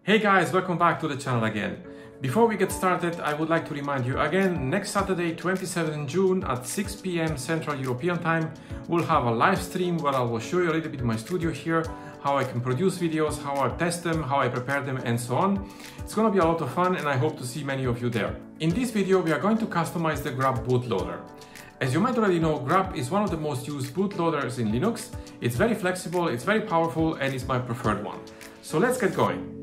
Hey guys, welcome back to the channel again. Before we get started, I would like to remind you again, next Saturday, 27th June at 6 p.m. Central European Time, we'll have a live stream where I will show you a little bit my studio here, how I can produce videos, how I test them, how I prepare them, and so on. It's gonna be a lot of fun and I hope to see many of you there. In this video, we are going to customize the Grub bootloader. As you might already know, Grub is one of the most used bootloaders in Linux. It's very flexible, it's very powerful, and it's my preferred one. So let's get going.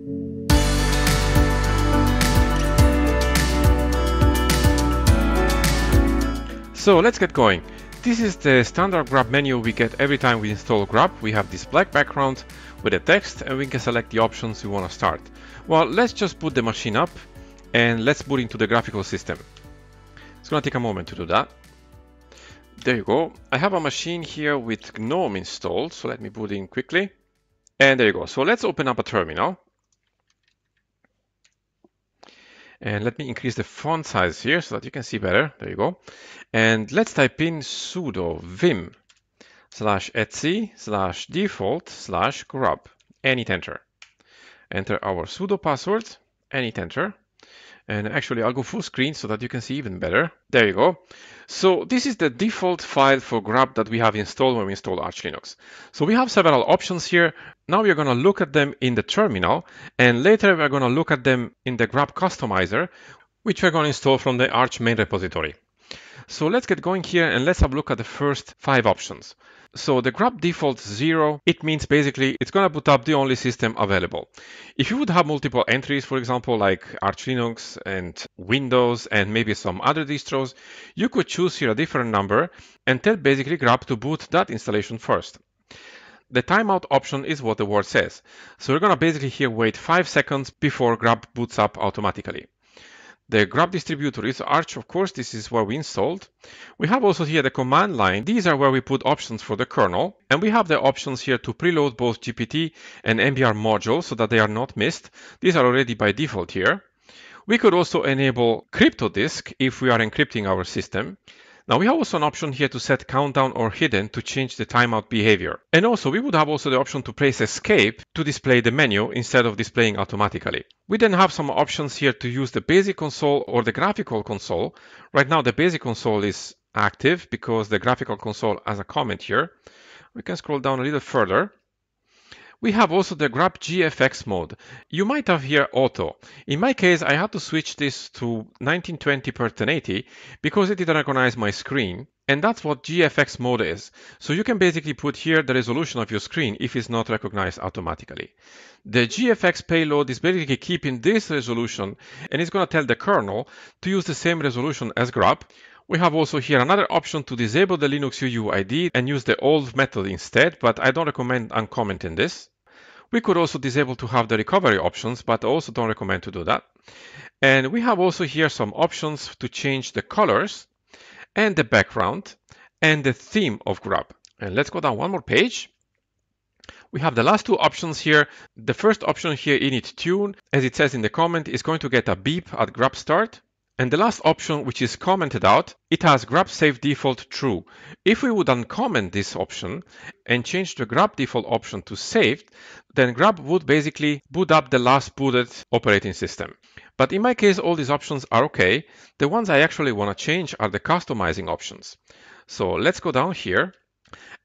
So let's get going. This is the standard Grub menu we get every time we install Grub. We have this black background with a text and we can select the options we want to start. Well, let's just boot the machine up and let's boot into the graphical system. It's going to take a moment to do that. There you go. I have a machine here with GNOME installed, so let me boot in quickly. And there you go. So let's open up a terminal. And let me increase the font size here so that you can see better. There you go. And let's type in sudo vim /etc/default/grub and hit enter. Enter our sudo password and hit enter. And actually I'll go full screen so that you can see even better. There you go. So this is the default file for Grub that we have installed when we install Arch Linux. So we have several options here. Now we're going to look at them in the terminal, and later we're going to look at them in the Grub Customizer, which we're going to install from the Arch main repository. So let's get going here and let's have a look at the first 5 options. So the Grub default 0, it means basically it's going to boot up the only system available. If you would have multiple entries, for example, like Arch Linux and Windows and maybe some other distros, you could choose here a different number and tell basically Grub to boot that installation first. The timeout option is what the word says. So we're going to basically here wait 5 seconds before Grub boots up automatically. The Grub distributor is Arch, of course, this is where we installed. We have also here the command line. These are where we put options for the kernel. And we have the options here to preload both GPT and MBR modules so that they are not missed. These are already by default here. We could also enable crypto disk if we are encrypting our system. Now we have also an option here to set countdown or hidden to change the timeout behavior. And also we would have also the option to press escape to display the menu instead of displaying automatically. We then have some options here to use the basic console or the graphical console. Right now the basic console is active because the graphical console has a comment here. We can scroll down a little further. We have also the Grub GFX mode. You might have here auto. In my case, I had to switch this to 1920x1080 because it didn't recognize my screen. And that's what GFX mode is. So you can basically put here the resolution of your screen if it's not recognized automatically. The GFX payload is basically keeping this resolution and it's going to tell the kernel to use the same resolution as Grub. We have also here another option to disable the Linux UUID and use the old method instead, but I don't recommend uncommenting this. We could also disable to have the recovery options, but I also don't recommend to do that. And we have also here some options to change the colors and the background and the theme of Grub. And let's go down one more page. We have the last 2 options here. The first option here, init tune, as it says in the comment, is going to get a beep at Grub start. And the last option, which is commented out, it has Grub save default true. If we would uncomment this option and change the Grub default option to saved, then Grub would basically boot up the last booted operating system. But in my case, all these options are okay. The ones I actually want to change are the customizing options. So let's go down here.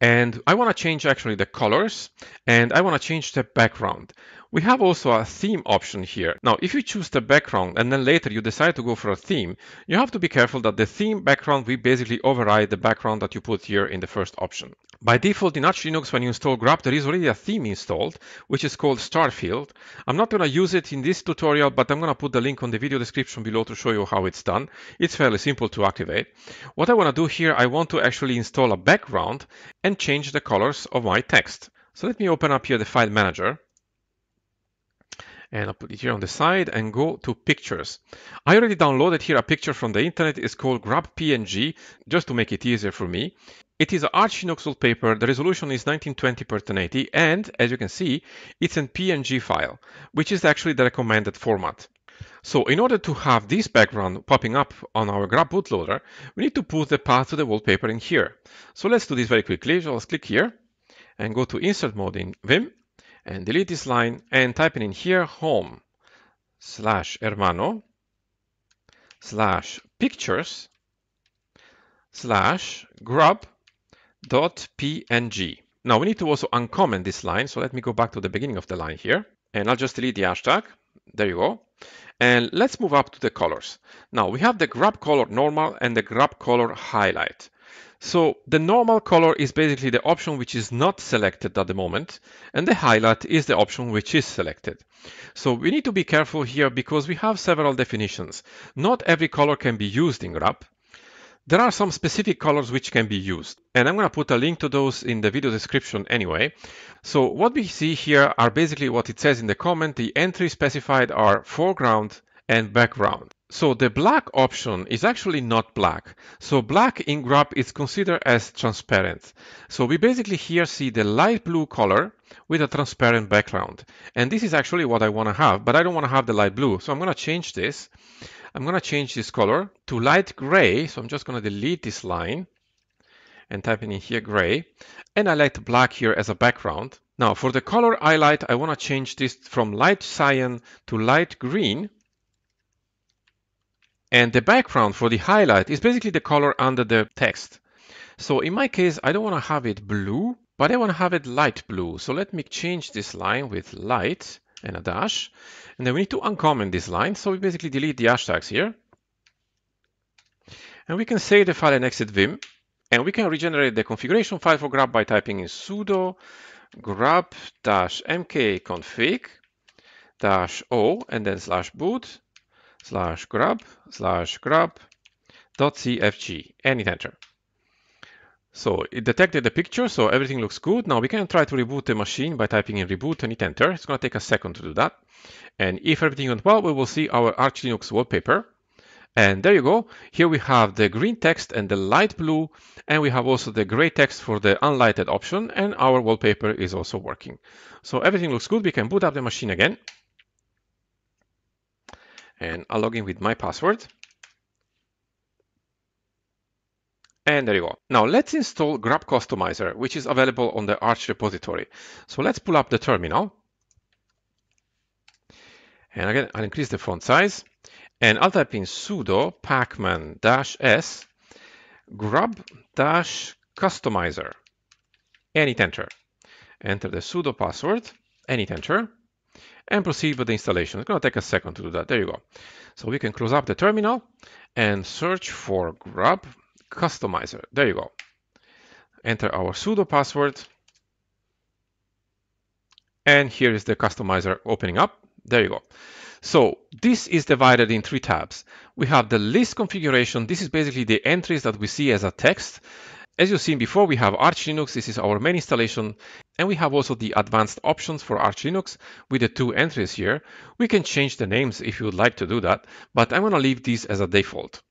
And I want to change actually the colors and I want to change the background. We have also a theme option here. Now, if you choose the background and then later you decide to go for a theme, you have to be careful that the theme background will basically override the background that you put here in the first option. By default in Arch Linux, when you install Grub, there is already a theme installed, which is called Starfield. I'm not going to use it in this tutorial, but I'm going to put the link on the video description below to show you how it's done. It's fairly simple to activate. What I want to do here, I want to actually install a background and change the colors of my text. So let me open up here the file manager. And I'll put it here on the side and go to pictures. I already downloaded here a picture from the internet. It's called Grub PNG, just to make it easier for me. It is an Arch Linux wallpaper. The resolution is 1920x1080, and as you can see, it's a PNG file, which is actually the recommended format. So in order to have this background popping up on our Grub bootloader, we need to put the path to the wallpaper in here. So let's do this very quickly. So let's click here and go to insert mode in Vim and delete this line and type in here home. slash hermano slash pictures slash grub.png. Now we need to also uncomment this line. So let me go back to the beginning of the line here, and I'll just delete the hashtag. There you go. And let's move up to the colors. Now we have the grub color normal and the grub color highlight. So the normal color is basically the option which is not selected at the moment, and the highlight is the option which is selected. So we need to be careful here because we have several definitions. Not every color can be used in grub. There are some specific colors which can be used, and I'm going to put a link to those in the video description anyway. So what we see here are basically what it says in the comment. The entries specified are foreground and background. So the black option is actually not black. So black in grub is considered as transparent. So we basically here see the light blue color with a transparent background. And this is actually what I want to have, but I don't want to have the light blue. So I'm going to change this. I'm going to change this color to light gray. So I'm just going to delete this line and type in here gray. And I like black here as a background. Now for the color highlight, I want to change this from light cyan to light green. And the background for the highlight is basically the color under the text. So in my case, I don't want to have it blue, but I want to have it light blue. So let me change this line with light and a dash. And then we need to uncomment this line. So we basically delete the hashtags here. And we can save the file and exit Vim. And we can regenerate the configuration file for grub by typing in sudo grub-mkconfig-o and then /boot /grub/grub.cfg and hit enter. So it detected the picture, so everything looks good. Now we can try to reboot the machine by typing in reboot and hit enter. It's going to take a second to do that. And if everything went well, we will see our Arch Linux wallpaper. And there you go. Here we have the green text and the light blue, and we have also the gray text for the unlighted option, and our wallpaper is also working. So everything looks good. We can boot up the machine again. And I'll log in with my password. And there you go. Now let's install Grub Customizer, which is available on the Arch repository. So let's pull up the terminal. And again, I'll increase the font size. And I'll type in sudo pacman-s grub-customizer and hit enter. Enter the sudo password and hit enter. And proceed with the installation. It's going to take a second to do that. There you go. So we can close up the terminal and search for Grub Customizer. There you go. Enter our sudo password. And here is the customizer opening up. There you go. So this is divided in 3 tabs. We have the list configuration. This is basically the entries that we see as a text. As you've seen before, we have Arch Linux. This is our main installation. And we have also the advanced options for Arch Linux with the 2 entries here. We can change the names if you would like to do that, but I'm going to leave these as a default.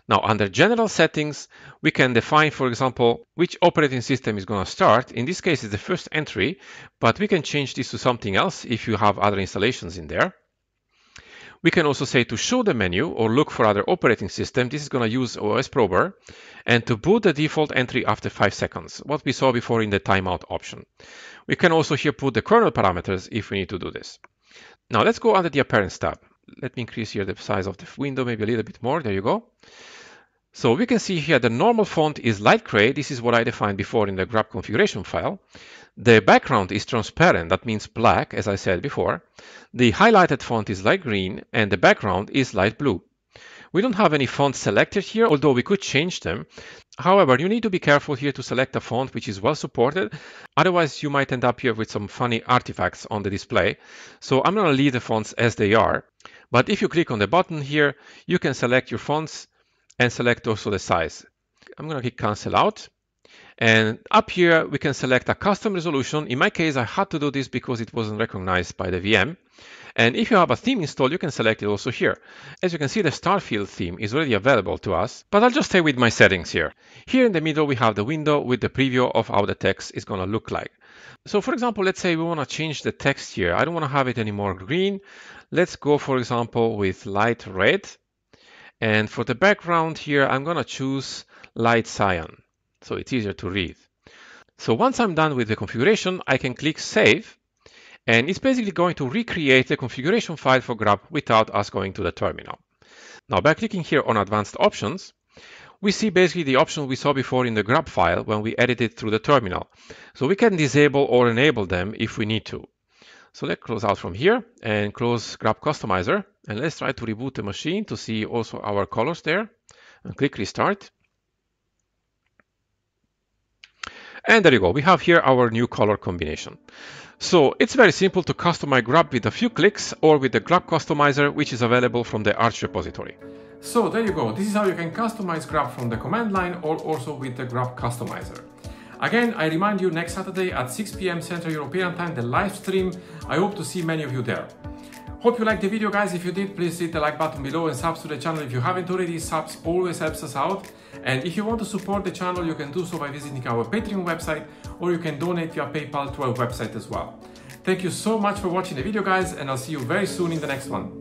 Now, under general settings, we can define, for example, which operating system is going to start. In this case, it's the first entry, but we can change this to something else if you have other installations in there. We can also say to show the menu or look for other operating system. This is going to use OS Prober, and to boot the default entry after 5 seconds, what we saw before in the timeout option. We can also here put the kernel parameters if we need to do this. Now let's go under the Appearance tab. Let me increase here the size of the window, maybe a little bit more. There you go. So we can see here the normal font is light gray. This is what I defined before in the grub configuration file. The background is transparent, that means black, as I said before. The highlighted font is light green, and the background is light blue. We don't have any fonts selected here, although we could change them. However, you need to be careful here to select a font which is well supported. Otherwise, you might end up here with some funny artifacts on the display. So I'm going to leave the fonts as they are. But if you click on the button here, you can select your fonts and select also the size. I'm going to click Cancel Out. And up here, we can select a custom resolution. In my case, I had to do this because it wasn't recognized by the VM. And if you have a theme installed, you can select it also here. As you can see, the Starfield theme is already available to us, but I'll just stay with my settings here. Here in the middle, we have the window with the preview of how the text is going to look like. So for example, let's say we want to change the text here. I don't want to have it anymore green. Let's go, for example, with light red. And for the background here, I'm going to choose light cyan, so it's easier to read. So once I'm done with the configuration, I can click Save. And it's basically going to recreate the configuration file for Grub without us going to the terminal. Now, by clicking here on Advanced Options, we see basically the options we saw before in the Grub file when we edited through the terminal. So we can disable or enable them if we need to. So let's close out from here and close Grub Customizer. And let's try to reboot the machine to see also our colors there. And click Restart. And there you go. We have here our new color combination. So it's very simple to customize Grub with a few clicks or with the Grub Customizer, which is available from the Arch repository. So there you go. This is how you can customize Grub from the command line or also with the Grub Customizer. Again, I remind you, next Saturday at 6 p.m. Central European Time, the live stream. I hope to see many of you there. Hope you liked the video, guys. If you did, please hit the like button below and subs to the channel if you haven't already. Subs always helps us out. And if you want to support the channel, you can do so by visiting our Patreon website, or you can donate via PayPal to our website as well. Thank you so much for watching the video, guys, and I'll see you very soon in the next one.